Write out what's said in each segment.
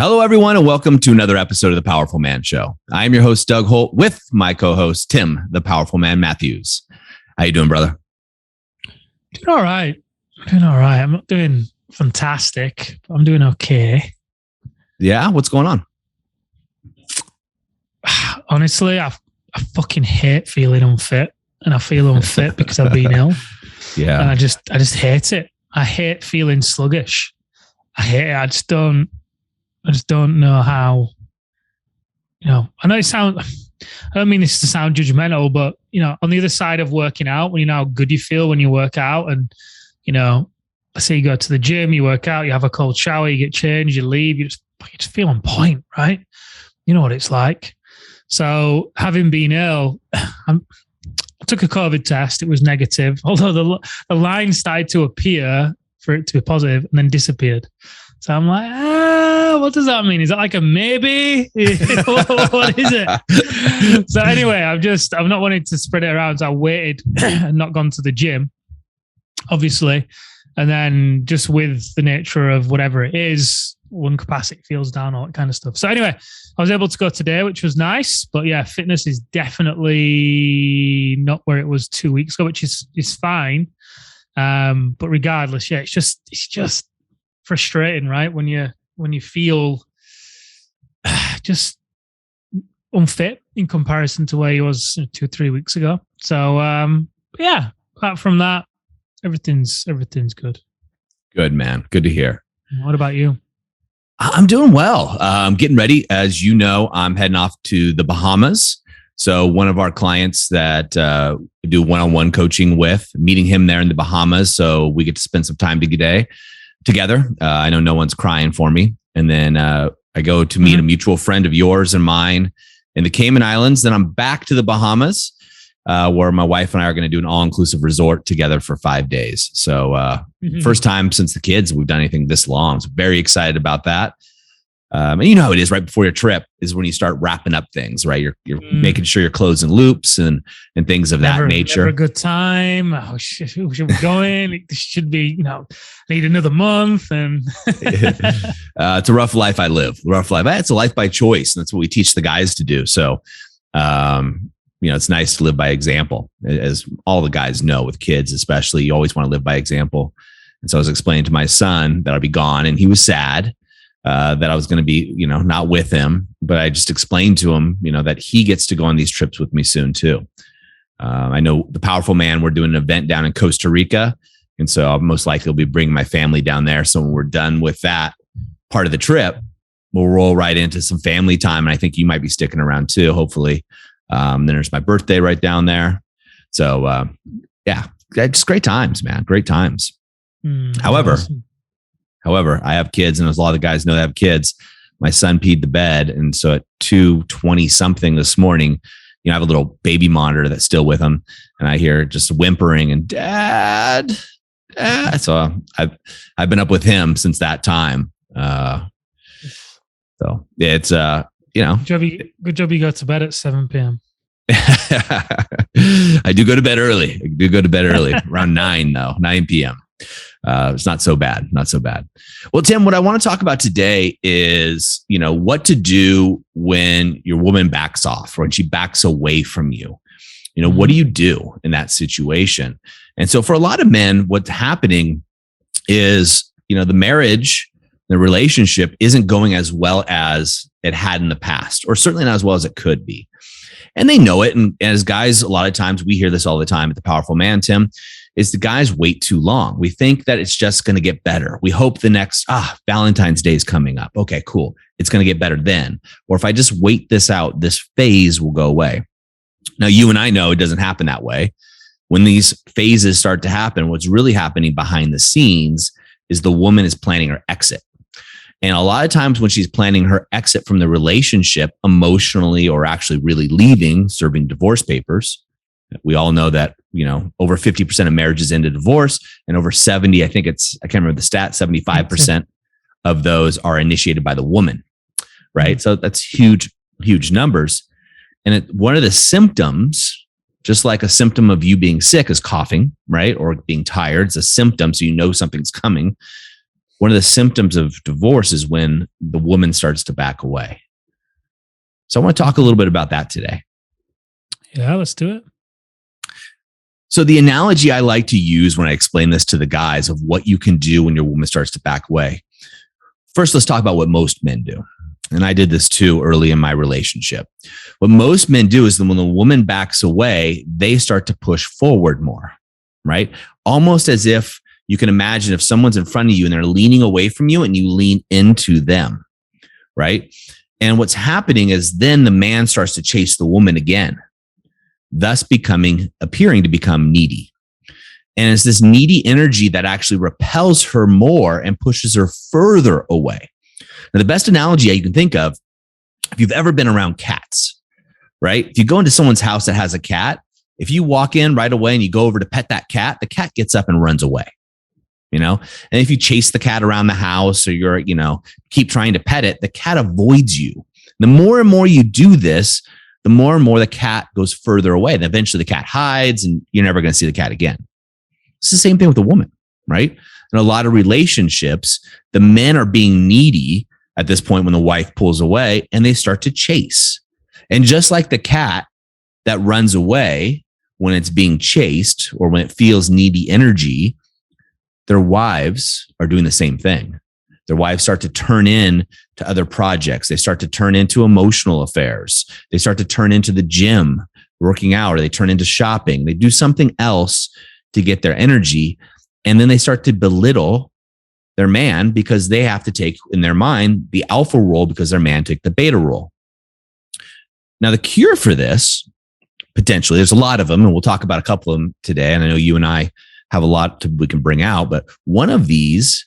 Hello, everyone, and welcome to another episode of The Powerful Man Show. I am your host, Doug Holt, with my co-host, Tim, the Powerful Man Matthews. How you doing, brother? Doing all right. I'm not doing fantastic, but I'm doing okay. Yeah? What's going on? Honestly, I fucking hate feeling unfit, and I feel unfit because I've been ill. Yeah. And I just hate it. I hate feeling sluggish. I hate it. I just don't know how, I know I don't mean this to sound judgmental, but, on the other side of working out, when you know how good you feel when you work out and, let's say you go to the gym, you work out, you have a cold shower, you get changed, you leave, you just feel on point, right? You know what it's like. So having been ill, I took a COVID test. It was negative, although the line started to appear for it to be positive and then disappeared. So I'm like, what does that mean? Is that like a maybe? What is it? So anyway, I'm not wanting to spread it around. So I waited and not gone to the gym, obviously. And then just with the nature of whatever it is, lung capacity feels down, all that kind of stuff. So anyway, I was able to go today, which was nice. But yeah, fitness is definitely not where it was 2 weeks ago, which is fine. But regardless, yeah, it's just frustrating, right? When you feel just unfit in comparison to where he was 2 or 3 weeks ago. So yeah, apart from that, everything's good. Good, man. Good to hear. What about you? I'm doing well. I'm getting ready. As you know, I'm heading off to the Bahamas. So one of our clients that we do one-on-one coaching with, meeting him there in the Bahamas. So we get to spend some time together. I know no one's crying for me. And then I go to meet a mutual friend of yours and mine in the Cayman Islands. Then I'm back to the Bahamas, where my wife and I are going to do an all-inclusive resort together for 5 days. So first time since the kids we've done anything this long. So very excited about that. And you know how it is right before your trip is when you start wrapping up things, right? You're making sure you're closing loops and things of that nature. Never a good time. Oh, shit, who should we go in? It should be, need another month. And it's a rough life I live. It's a life by choice. And that's what we teach the guys to do. So, it's nice to live by example, as all the guys know with kids, especially. You always want to live by example. And so I was explaining to my son that I'll be gone, and he was sad that I was going to be, not with him. But I just explained to him, that he gets to go on these trips with me soon too. I know the Powerful Man, we're doing an event down in Costa Rica. And so I'll most likely be bringing my family down there. So when we're done with that part of the trip, we'll roll right into some family time. And I think you might be sticking around too, hopefully. Then there's my birthday right down there. So yeah, just great times, man. Great times. However, I have kids, and as a lot of the guys know, they have kids. My son peed the bed. And so at 2:20 something this morning, I have a little baby monitor that's still with him. And I hear just whimpering and dad. So I've been up with him since that time. So it's, Good job you got to bed at 7 p.m. I do go to bed early. Around 9 p.m. It's not so bad. Well, Tim, what I want to talk about today is, what to do when your woman backs off or when she backs away from you. What do you do in that situation? And so for a lot of men, what's happening is, the marriage, the relationship isn't going as well as it had in the past, or certainly not as well as it could be. And they know it. And as guys, a lot of times we hear this all the time at the Powerful Man, Tim, is the guys wait too long. We think that it's just going to get better. We hope the next, Valentine's Day is coming up. Okay, cool. It's going to get better then. Or if I just wait this out, this phase will go away. Now, you and I know it doesn't happen that way. When these phases start to happen, what's really happening behind the scenes is the woman is planning her exit. And a lot of times when she's planning her exit from the relationship emotionally, or actually really leaving, serving divorce papers, we all know that, over 50% of marriages end in divorce, and over 70, I can't remember the stat, 75% of those are initiated by the woman, right? So that's huge, huge numbers. And one of the symptoms, just like a symptom of you being sick is coughing, right? Or being tired. It's a symptom, so you know something's coming. one of the symptoms of divorce is when the woman starts to back away. So I want to talk a little bit about that today. Yeah, let's do it. So the analogy I like to use when I explain this to the guys of what you can do when your woman starts to back away. First, let's talk about what most men do. And I did this too early in my relationship. What most men do is that when the woman backs away, they start to push forward more, right? Almost as if you can imagine if someone's in front of you and they're leaning away from you and you lean into them, right? And what's happening is then the man starts to chase the woman again, thus appearing to become needy. And it's this needy energy that actually repels her more and pushes her further away. Now, the best analogy you can think of, if you've ever been around cats, right? If you go into someone's house that has a cat, if you walk in right away and you go over to pet that cat, the cat gets up and runs away, you know? And if you chase the cat around the house or you're, keep trying to pet it, the cat avoids you. The more and more you do this, the more and more the cat goes further away. And eventually the cat hides and you're never going to see the cat again. It's the same thing with a woman, right? In a lot of relationships, the men are being needy at this point when the wife pulls away and they start to chase. And just like the cat that runs away when it's being chased or when it feels needy energy, their wives are doing the same thing. Their wives start to turn in to other projects. They start to turn into emotional affairs. They start to turn into the gym, working out, or they turn into shopping. They do something else to get their energy. And then they start to belittle their man because they have to take, in their mind, the alpha role because their man took the beta role. Now, the cure for this, potentially, there's a lot of them, and we'll talk about a couple of them today. And I know you and I have a lot we can bring out, but one of these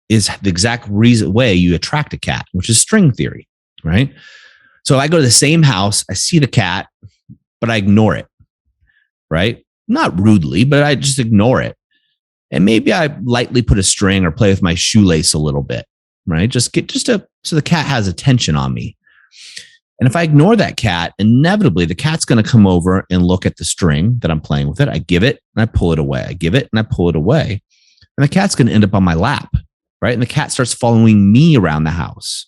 is the exact way you attract a cat, which is string theory, right? So I go to the same house, I see the cat, but I ignore it, right? Not rudely, but I just ignore it. And maybe I lightly put a string or play with my shoelace a little bit, right? So the cat has attention on me. And if I ignore that cat, inevitably the cat's going to come over and look at the string that I'm playing with it. I give it and I pull it away. I give it and I pull it away. And the cat's going to end up on my lap, right? And the cat starts following me around the house.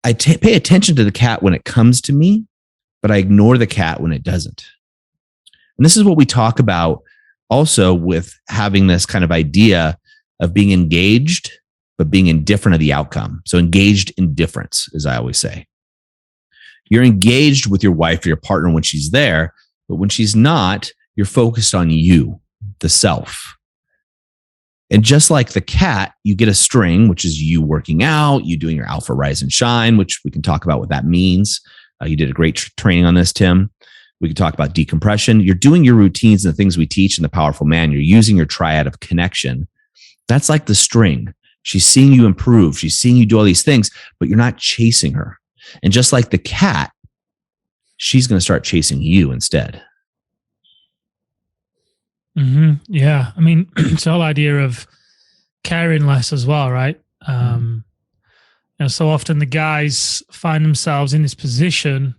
I pay attention to the cat when it comes to me, but I ignore the cat when it doesn't. And this is what we talk about also with having this kind of idea of being engaged, but being indifferent of the outcome. So engaged indifference, as I always say. You're engaged with your wife or your partner when she's there, but when she's not, you're focused on you, the self. And just like the cat, you get a string, which is you working out, you doing your alpha rise and shine, which we can talk about what that means. You did a great training on this, Tim. We can talk about decompression. You're doing your routines and the things we teach in The Powerful Man. You're using your triad of connection. That's like the string. She's seeing you improve. She's seeing you do all these things, but you're not chasing her. And just like the cat, she's going to start chasing you instead. Mm-hmm. Yeah. I mean, it's the whole idea of caring less as well, right? So often the guys find themselves in this position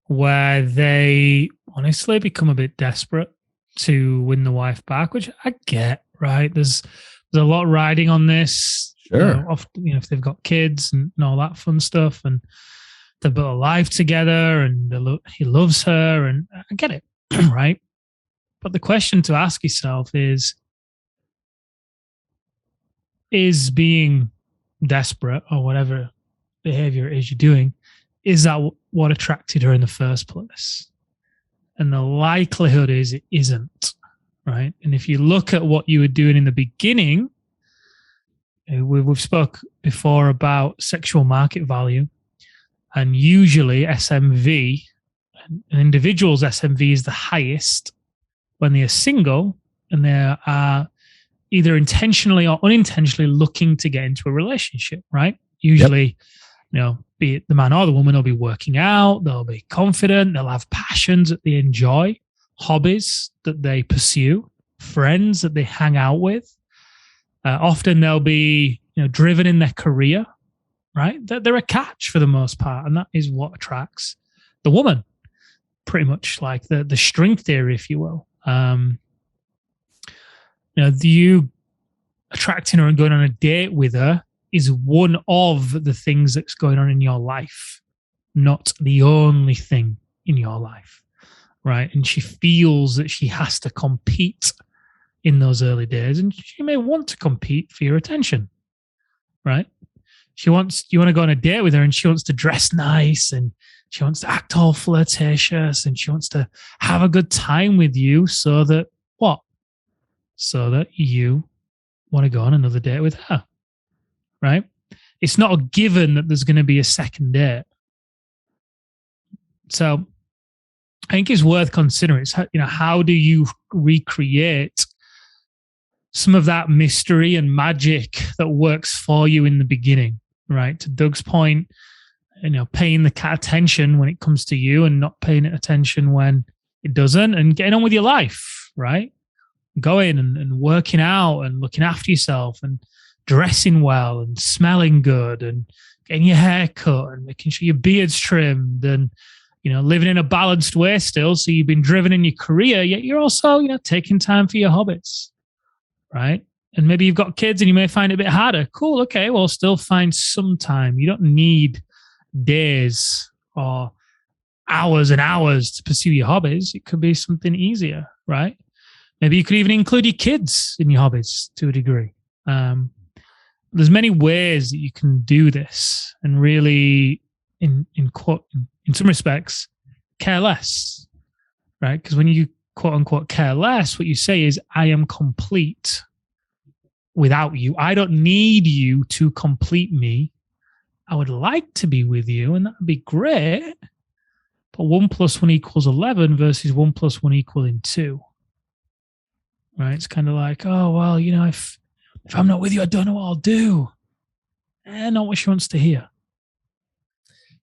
where they honestly become a bit desperate to win the wife back, which I get, right? There's a lot riding on this. Sure. Often, if they've got kids and all that fun stuff, and they've built a life together, and he loves her, and I get it, right? But the question to ask yourself is being desperate or whatever behavior it is you're doing, is that what attracted her in the first place? And the likelihood is it isn't, right? And if you look at what you were doing in the beginning, we've spoke before about sexual market value, and usually SMV, an individual's SMV is the highest when they are single and they are either intentionally or unintentionally looking to get into a relationship, right? Usually, be it the man or the woman, they'll be working out, they'll be confident, they'll have passions that they enjoy, hobbies that they pursue, friends that they hang out with. Often they'll be driven in their career, right? They're a catch for the most part, and that is what attracts the woman, pretty much like the string theory, if you will. attracting her and going on a date with her is one of the things that's going on in your life, not the only thing in your life, right? And she feels that she has to compete in those early days, and she may want to compete for your attention, right? You want to go on a date with her, and she wants to dress nice, and she wants to act all flirtatious, and she wants to have a good time with you, so that what? So that you want to go on another date with her, right? It's not a given that there's going to be a second date. So I think it's worth considering. It's, how do you recreate some of that mystery and magic that works for you in the beginning, right? To Doug's point, paying the cat attention when it comes to you and not paying it attention when it doesn't, and getting on with your life, right? Going and working out and looking after yourself and dressing well and smelling good and getting your hair cut and making sure your beard's trimmed and, living in a balanced way still. So you've been driven in your career, yet you're also, taking time for your hobbies, right? And maybe you've got kids and you may find it a bit harder. Cool. Okay. Well, still find some time. You don't need days or hours and hours to pursue your hobbies. It could be something easier, right? Maybe you could even include your kids in your hobbies to a degree. There's many ways that you can do this and really, in some respects, care less, right? Because when you quote unquote care less, what you say is, I am complete without you. I don't need you to complete me. I would like to be with you, and that would be great. But 1 + 1 = 11 versus 1 + 1 = 2. Right? It's kind of like, oh, well, if I'm not with you, I don't know what I'll do. Not what she wants to hear.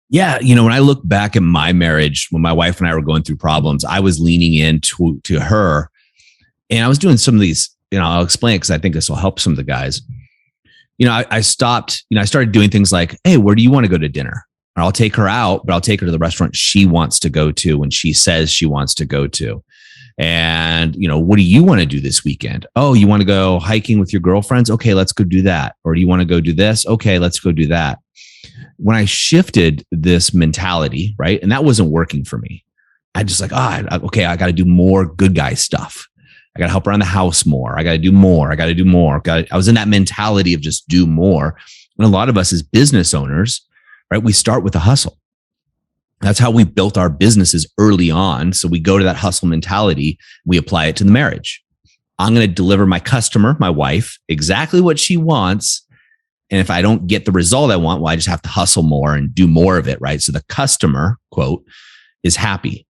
Yeah. When I look back at my marriage, when my wife and I were going through problems, I was leaning into to her, and I was doing some of these, I'll explain it because I think this will help some of the guys. I stopped, I started doing things like, hey, where do you want to go to dinner? Or I'll take her out, but I'll take her to the restaurant she wants to go to when she says she wants to go to. And, what do you want to do this weekend? Oh, you want to go hiking with your girlfriends? Okay, let's go do that. Or do you want to go do this? Okay, let's go do that. When I shifted this mentality, right, and that wasn't working for me, I just like, I got to do more good guy stuff. I got to help around the house more. I got to do more. I was in that mentality of just do more. And a lot of us as business owners, right, we start with a hustle. That's how we built our businesses early on. So we go to that hustle mentality. We apply it to the marriage. I'm going to deliver my customer, my wife, exactly what she wants. And if I don't get the result I want, well, I just have to hustle more and do more of it, right? So the customer, quote, is happy.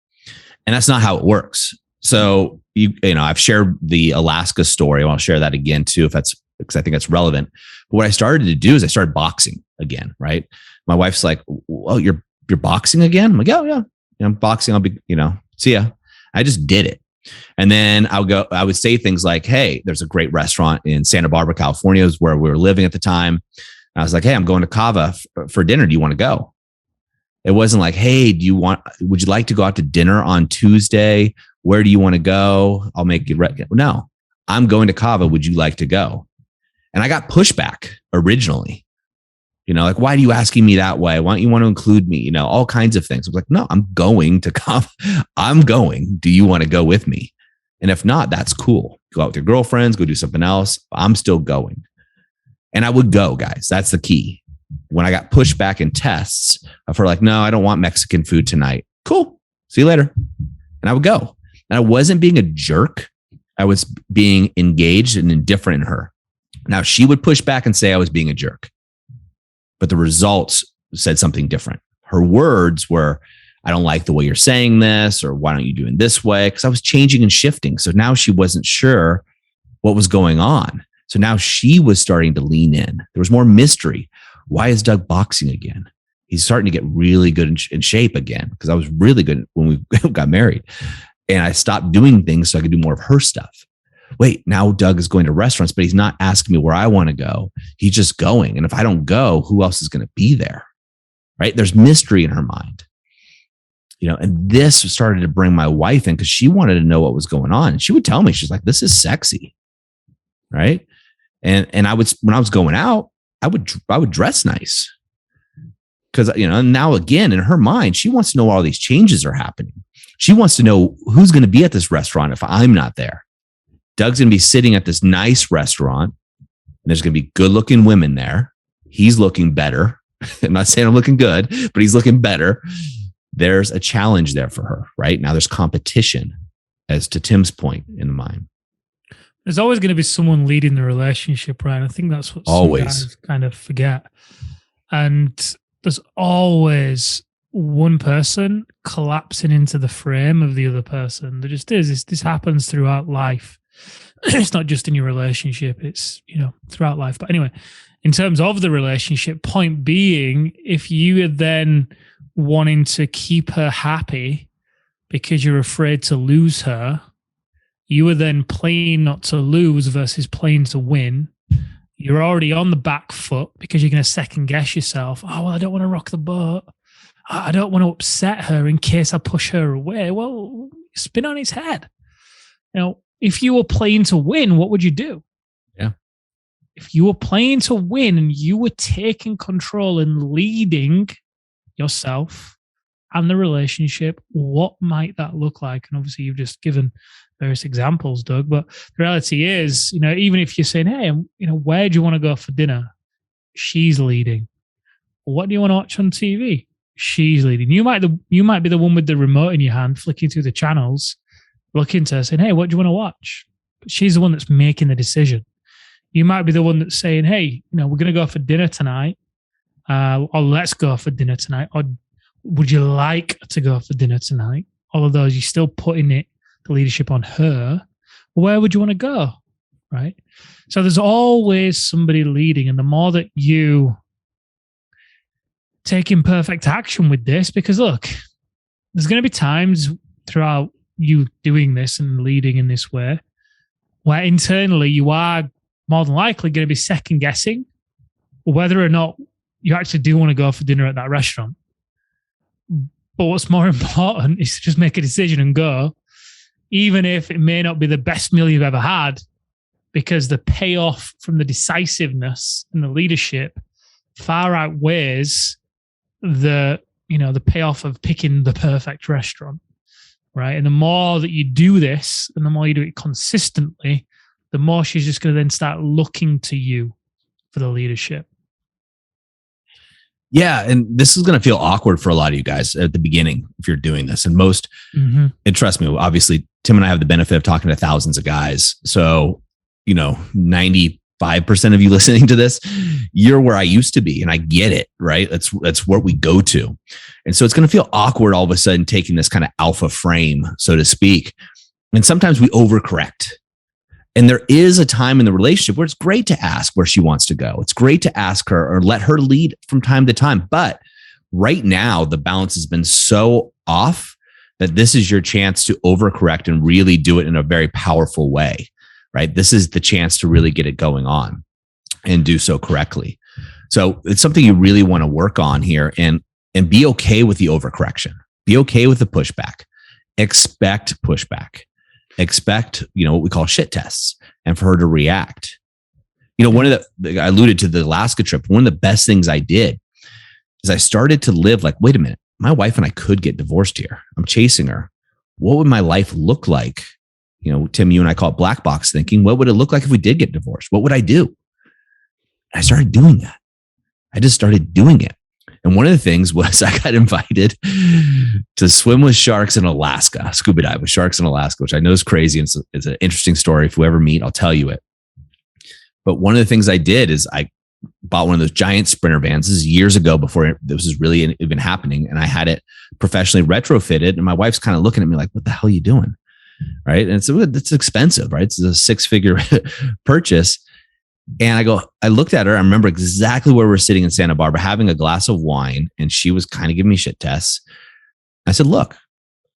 And that's not how it works. So, I've shared the Alaska story. I'll share that again too, because I think that's relevant. But what I started to do is I started boxing again, right? My wife's like, well, you're boxing again? I'm like, yeah. I'm boxing. I'll be, see ya. I just did it. And then I would say things like, hey, there's a great restaurant in Santa Barbara, California, is where we were living at the time. I was like, hey, I'm going to Cava for dinner. Do you want to go? It wasn't like, hey, would you like to go out to dinner on Tuesday? Where do you want to go? I'll make you ready. No, I'm going to Cava. Would you like to go? And I got pushback originally. Like, why are you asking me that way? Why don't you want to include me? All kinds of things. I was like, no, I'm going to Cava. I'm going. Do you want to go with me? And if not, that's cool. Go out with your girlfriends, go do something else. I'm still going. And I would go, guys. That's the key. When I got pushback in tests of her like, no, I don't want Mexican food tonight. Cool. See you later. And I would go. And I wasn't being a jerk. I was being engaged and indifferent in her. Now she would push back and say I was being a jerk, but the results said something different. Her words were, I don't like the way you're saying this, or why don't you do it this way? Because I was changing and shifting. So now she wasn't sure what was going on. So now she was starting to lean in. There was more mystery. Why is Doug boxing again? He's starting to get really good in shape again, because I was really good when we got married. And I stopped doing things so I could do more of her stuff. Wait, now Doug is going to restaurants, but he's not asking me where I want to go. He's just going. And if I don't go, who else is going to be there? Right? There's mystery in her mind. And this started to bring my wife in because she wanted to know what was going on. And she would tell me, she's like, this is sexy. Right. And I would, when I was going out, I would dress nice. Because, now again, in her mind, she wants to know all these changes are happening. She wants to know who's going to be at this restaurant if I'm not there. Doug's going to be sitting at this nice restaurant, and there's going to be good looking women there. He's looking better. I'm not saying I'm looking good, but he's looking better. There's a challenge there for her, right? Now there's competition, as to Tim's point in the mind. There's always going to be someone leading the relationship, right? I think that's what some guys kind of forget. And there's always one person collapsing into the frame of the other person. There just is. This happens throughout life. It's not just in your relationship. It's, throughout life. But anyway, in terms of the relationship, point being, if you are then wanting to keep her happy because you're afraid to lose her, you are then playing not to lose versus playing to win. You're already on the back foot because you're going to second guess yourself. Oh, well, I don't want to rock the boat. I don't want to upset her in case I push her away. Well, spin on its head. If you were playing to win, what would you do? Yeah. If you were playing to win and you were taking control and leading yourself and the relationship, what might that look like? And obviously you've just given various examples, Doug, but the reality is, even if you're saying, hey, where do you want to go for dinner? She's leading. What do you want to watch on TV? She's leading. You might be the one with the remote in your hand, flicking through the channels, looking to her, saying, hey, what do you want to watch? But she's the one that's making the decision. You might be the one that's saying, hey, we're going to go for dinner tonight, or let's go for dinner tonight, or would you like to go for dinner tonight? All of those, you're still putting the leadership on her. Where would you want to go? Right? So there's always somebody leading, and the more that you take imperfect action with this, because look, there's going to be times throughout you doing this and leading in this way where internally you are more than likely going to be second guessing whether or not you actually do want to go for dinner at that restaurant. But what's more important is to just make a decision and go, even if it may not be the best meal you've ever had, because the payoff from the decisiveness and the leadership far outweighs the payoff of picking the perfect restaurant, right? And the more that you do this and the more you do it consistently, the more she's just going to then start looking to you for the leadership. Yeah. And this is going to feel awkward for a lot of you guys at the beginning if you're doing this. And most, and trust me, obviously, Tim and I have the benefit of talking to thousands of guys. So, 95% of you listening to this, you're where I used to be. And I get it, right? That's what we go to. And so it's going to feel awkward all of a sudden taking this kind of alpha frame, so to speak. And sometimes we overcorrect. And there is a time in the relationship where it's great to ask where she wants to go. It's great to ask her or let her lead from time to time. But right now, the balance has been so off that this is your chance to overcorrect and really do it in a very powerful way, right? This is the chance to really get it going on and do so correctly. So it's something you really want to work on here and be okay with the overcorrection. Be okay with the pushback. Expect pushback. Expect, what we call shit tests and for her to react. One of I alluded to the Alaska trip. One of the best things I did is I started to live like, wait a minute, my wife and I could get divorced here. I'm chasing her. What would my life look like? Tim, you and I call it black box thinking. What would it look like if we did get divorced? What would I do? And I started doing that. I just started doing it. And one of the things was I got invited to swim with sharks in Alaska, scuba dive with sharks in Alaska, which I know is crazy. And it's an interesting story. If we ever meet, I'll tell you it. But one of the things I did is I bought one of those giant Sprinter vans. This is years ago before this was really even happening. And I had it professionally retrofitted. And my wife's kind of looking at me like, what the hell are you doing? Right. And it's expensive, right? It's a 6-figure purchase. And I looked at her. I remember exactly where we're sitting in Santa Barbara having a glass of wine. And she was kind of giving me shit tests. I said, look,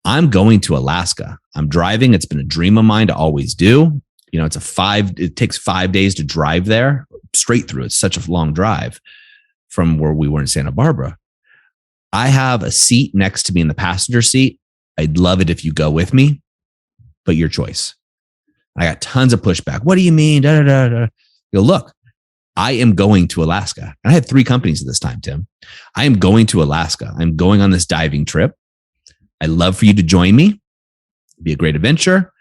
I'm going to Alaska. I'm driving. It's been a dream of mine to always do. It takes 5 days to drive there straight through. It's such a long drive from where we were in Santa Barbara. I have a seat next to me in the passenger seat. I'd love it if you go with me, but your choice. I got tons of pushback. What do you mean? Da, da, da, da. You go, look, I am going to Alaska. And I had 3 companies at this time, Tim. I am going to Alaska. I'm going on this diving trip. I'd love for you to join me. It'd be a great adventure.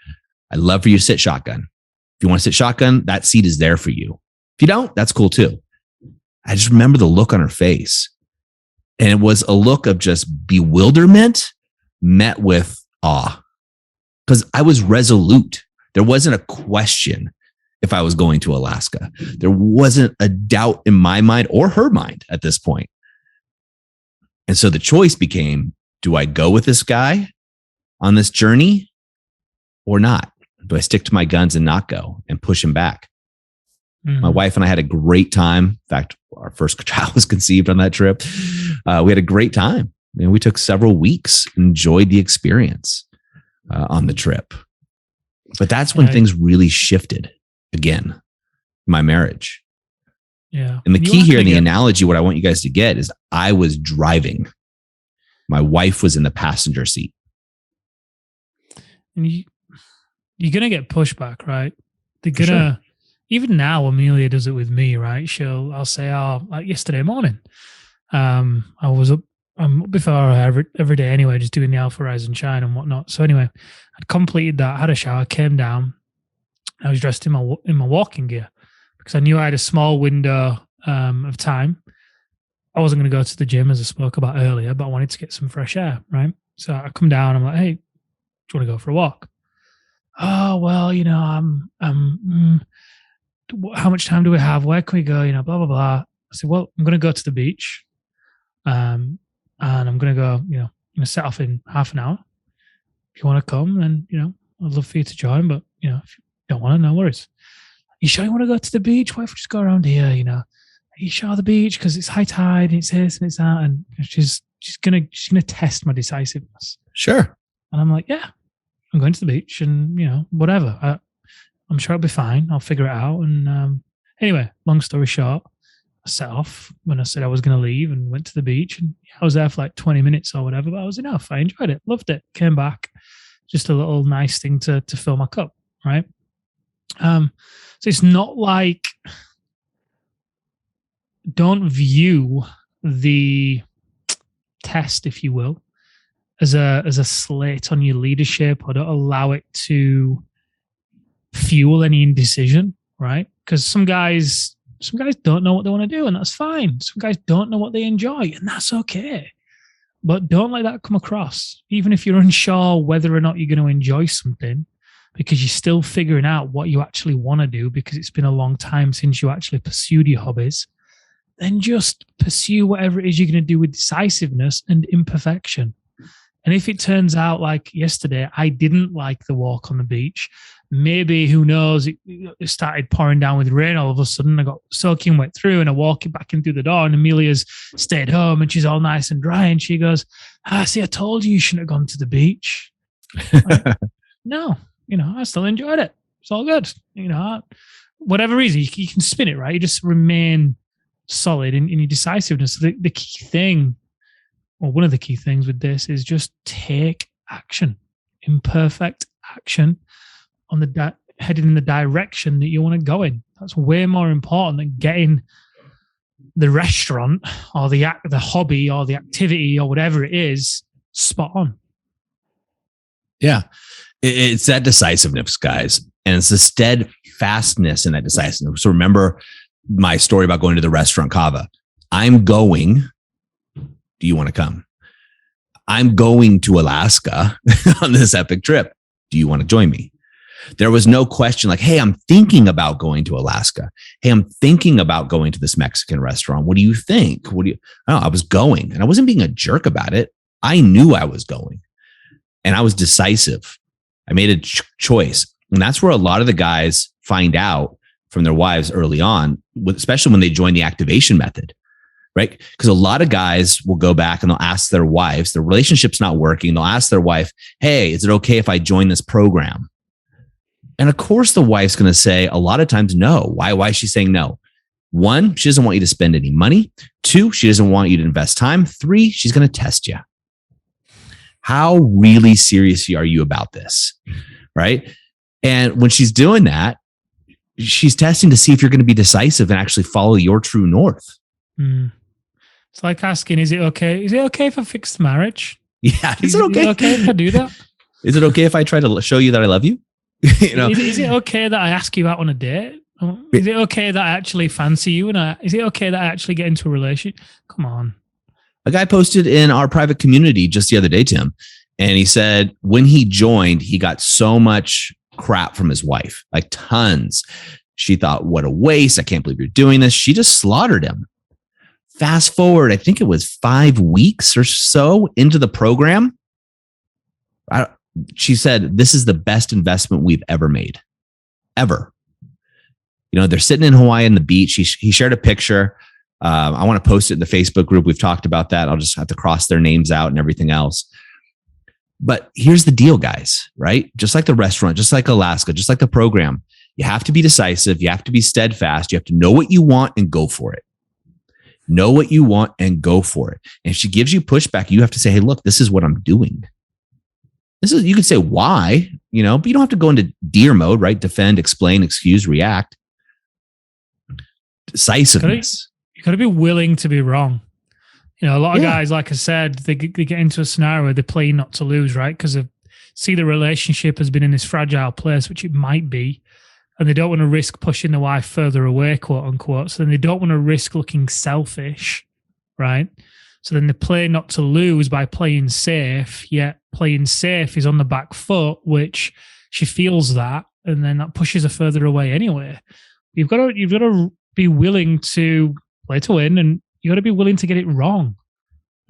I'd love for you to sit shotgun. If you want to sit shotgun, that seat is there for you. If you don't, that's cool too. I just remember the look on her face. And it was a look of just bewilderment met with awe. Because I was resolute. There wasn't a question if I was going to Alaska. There wasn't a doubt in my mind or her mind at this point. And so the choice became, do I go with this guy on this journey or not? Do I stick to my guns and not go and push him back? Mm-hmm. My wife and I had a great time. In fact, our first child was conceived on that trip. We had a great time. And we took several weeks, enjoyed the experience on the trip. But that's when things really shifted again, my marriage. Yeah. And the key here in the analogy, what I want you guys to get is I was driving. My wife was in the passenger seat. And you're going to get pushback, right? They're going to, even now, Amelia does it with me, right? I'll say, like yesterday morning, I was up, I'm up before every day anyway, just doing the Alpha Rise and Shine and whatnot. So anyway, I'd completed that, had a shower, came down. I was dressed in my walking gear because I knew I had a small window of time. I wasn't going to go to the gym as I spoke about earlier, but I wanted to get some fresh air, right? So I come down, I'm like, hey, do you want to go for a walk? Oh, well, how much time do we have? Where can we go? Blah, blah, blah. I said, well, I'm going to go to the beach. And I'm going to go, I'm going to set off in half an hour. If you want to come, then, I'd love for you to join. But, if you don't want to, no worries. You sure you want to go to the beach? What if we just go around here, Are you sure the beach? Because it's high tide and it's this and it's that. And she's going to test my decisiveness. Sure. And I'm like, yeah, I'm going to the beach and, whatever. I'm sure it'll be fine. I'll figure it out. And anyway, long story short, I set off when I said I was going to leave and went to the beach. And I was there for like 20 minutes or whatever, but I was enough. I enjoyed it. Loved it. Came back. Just a little nice thing to fill my cup, right? So it's not like, don't view the test, if you will, as a slate on your leadership, or don't allow it to fuel any indecision, right? Because some guys don't know what they want to do, and that's fine. Some guys don't know what they enjoy, and that's okay. But don't let that come across. Even if you're unsure whether or not you're going to enjoy something, because you're still figuring out what you actually want to do, because it's been a long time since you actually pursued your hobbies, then just pursue whatever it is you're going to do with decisiveness and imperfection. And if it turns out like yesterday, I didn't like the walk on the beach, maybe, who knows, it started pouring down with rain all of a sudden. I got soaking wet through and I walked back in through the door, and Amelia's stayed home and she's all nice and dry. And she goes, see, I told you shouldn't have gone to the beach. Like, no, I still enjoyed it. It's all good. Whatever reason, you can spin it, right? You just remain solid in your decisiveness. The key thing, or one of the key things with this, is just take action, imperfect action on heading in the direction that you want to go in. That's way more important than getting the restaurant or the hobby or the activity or whatever it is spot on. Yeah. It's that decisiveness, guys. And it's the steadfastness in that decisiveness. So remember my story about going to the restaurant Kava. I'm going. Do you want to come? I'm going to Alaska on this epic trip. Do you want to join me? There was no question like, hey, I'm thinking about going to Alaska. Hey, I'm thinking about going to this Mexican restaurant. What do you think? I was going, and I wasn't being a jerk about it. I knew I was going, and I was decisive. I made a choice. And that's where a lot of the guys find out from their wives early on, especially when they join the activation method, right? Because a lot of guys will go back and they'll ask their wives, their relationship's not working. They'll ask their wife, hey, is it okay if I join this program? And of course, the wife's going to say a lot of times, no. Why is she saying no? 1, she doesn't want you to spend any money. 2, she doesn't want you to invest time. 3, she's going to test you. How really serious are you about this? Right? And when she's doing that, she's testing to see if you're going to be decisive and actually follow your true north. It's like asking, is it okay if I fix the marriage? Yeah. Is it okay if I do that? Is it okay if I try to show you that I love you? Is it okay that I ask you out on a date? Is it okay that I actually fancy you? Is it okay that I actually get into a relationship? Come on. A guy posted in our private community just the other day, Tim, and he said when he joined, he got so much crap from his wife, like tons. She thought, what a waste. I can't believe you're doing this. She just slaughtered him. Fast forward, I think it was 5 weeks or so into the program. She said, this is the best investment we've ever made. Ever. They're sitting in Hawaii on the beach. He shared a picture. I want to post it in the Facebook group. We've talked about that. I'll just have to cross their names out and everything else. But here's the deal, guys, right? Just like the restaurant, just like Alaska, just like the program, you have to be decisive. You have to be steadfast. You have to know what you want and go for it. Know what you want and go for it. And if she gives you pushback, you have to say, hey, look, this is what I'm doing. You could say why, but you don't have to go into deer mode, right? Defend, explain, excuse, react. Decisiveness. You got to be willing to be wrong. A lot of guys, like I said, they get into a scenario where they play not to lose, right? Because see the relationship has been in this fragile place, which it might be, and they don't want to risk pushing the wife further away, quote unquote. So then they don't want to risk looking selfish, right? So then they play not to lose by playing safe, yet playing safe is on the back foot, which she feels that, and then that pushes her further away anyway. You've got to be willing to play to win, and you got to be willing to get it wrong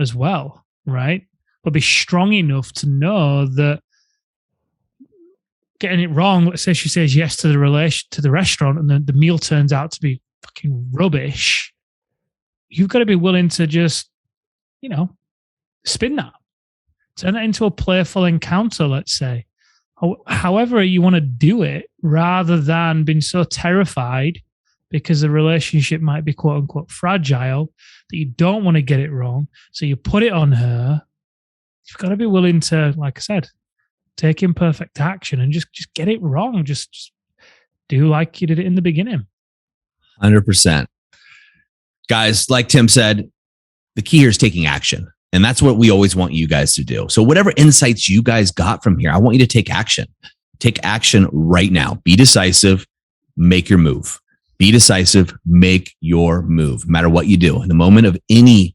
as well, right? But be strong enough to know that getting it wrong, let's say she says yes to the restaurant and the meal turns out to be fucking rubbish. You've got to be willing to just, spin that. Turn that into a playful encounter, let's say. However you want to do it, rather than being so terrified because the relationship might be quote unquote fragile that you don't want to get it wrong. So you put it on her. You've got to be willing to, like I said, take imperfect action and just get it wrong. Just do like you did it in the beginning. 100%. Guys, like Tim said, the key here is taking action. And that's what we always want you guys to do. So whatever insights you guys got from here, I want you to take action. Take action right now. Be decisive. Make your move. Be decisive. Make your move. No matter what you do. In the moment of any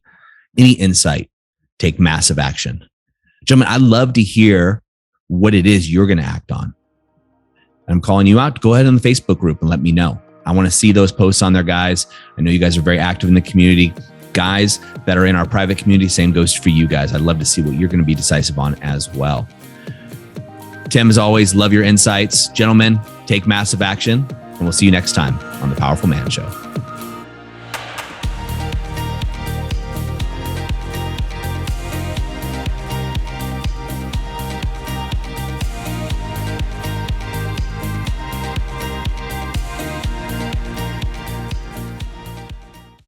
insight, take massive action. Gentlemen, I'd love to hear what it is you're going to act on. I'm calling you out. Go ahead on the Facebook group and let me know. I want to see those posts on there, guys. I know you guys are very active in the community. Guys that are in our private community, same goes for you guys. I'd love to see what you're going to be decisive on as well. Tim, as always, love your insights. Gentlemen, take massive action, and we'll see you next time on The Powerful Man Show.